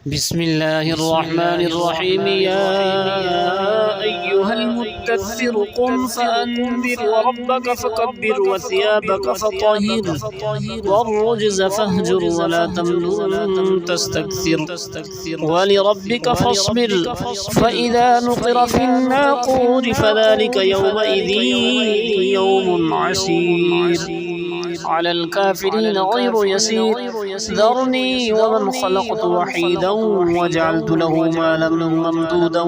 بسم الله الرحمن الرحيم يا أيها المدثر قم فأنذر وربك فكبر وثيابك فطهر والرجز فاهجر ولا تمنن تستكثر ولربك فاصبر فإذا نقر في الناقور فذلك يومئذ يوم عسير على الكافرين غير يسير ذرني ومن خلقت وحيدا وجعلت له مالا ممدودا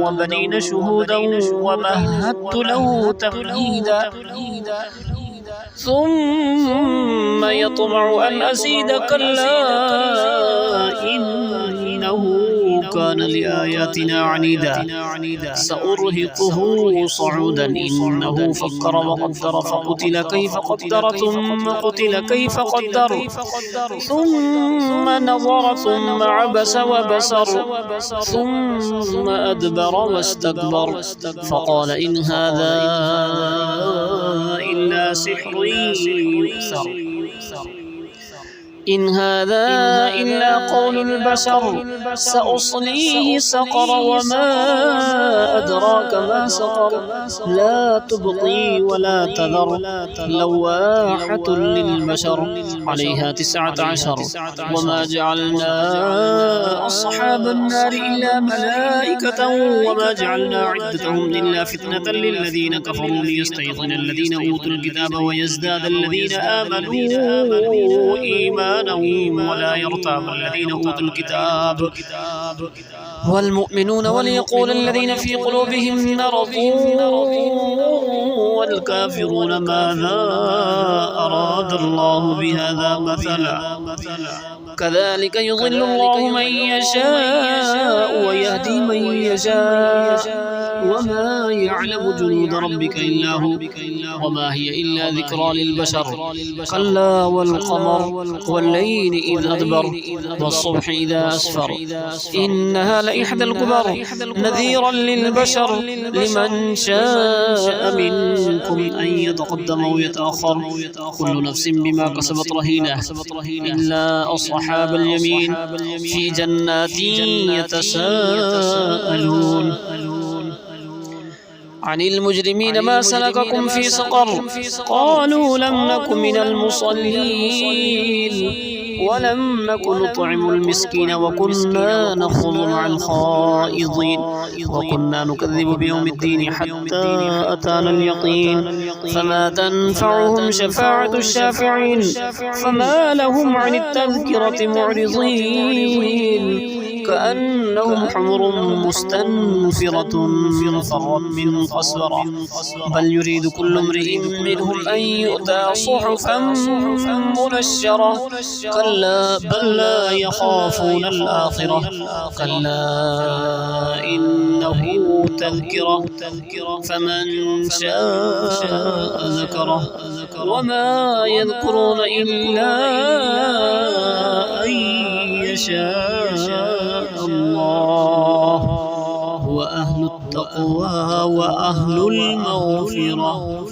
وبنين شهودا ومهدت له تمهيدا ثم يطمع أن أزيد كلا إنه كان لآياتنا عنيدا سأرهقه صعودا إنه فكر وقدر فقتل كيف قدر ثم قتل كيف قدر ثم نظر ثم عبس وبسر ثم أدبر واستكبر فقال إن هذا إلا سحر يؤثر إن هذا إلا قول البشر سأصليه سقر وما أدراك ما سقر لا تبقي ولا تذر لواحة للبشر عليها 19 وما جعلنا أصحاب النار إلا ملائكة وما جعلنا عدتهم إلا فتنة للذين كفروا ليستيقن الذين أوتوا الكتاب ويزداد الذين آمنوا إيمانا ولا يرتاب الذين أوتوا الكتاب والمؤمنون وليقول الذين في قلوبهم مرض والكافرون ماذا أراد الله بهذا مثلا كذلك يضل الله من يشاء ويهدي من يشاء وما يعلم جنود ربك إلا هو وما هي إلا ذكرى للبشر كلا والقمر والليل إذ أدبر والصبح إذا أسفر إنها لإحدى الكبر نذيرا للبشر لمن شاء منكم أن يتقدم ويتأخر كل نفس بما كسبت رهينة إلا أصحاب اليمين في جنات يتساءلون عن المجرمين ما سلككم في سقر قالوا لم نك من المصلين ولم نك نطعم المسكين وكنا نخوض مع الخائضين وكنا نكذب بيوم الدين حتى أتانا اليقين فما تنفعهم شفاعة الشافعين فما لهم عن التذكرة معرضين كأنهم حمر مستنفرة فرت من قسورة بل يريد كل امرئ منهم أن يؤتى صحفا منشرة كلا بل لا يخافون الآخرة كلا إنه تذكرة فمن شاء ذكره وما يذكرون إلا أن يشاء الله هو أهل التقوى وأهل المغفرة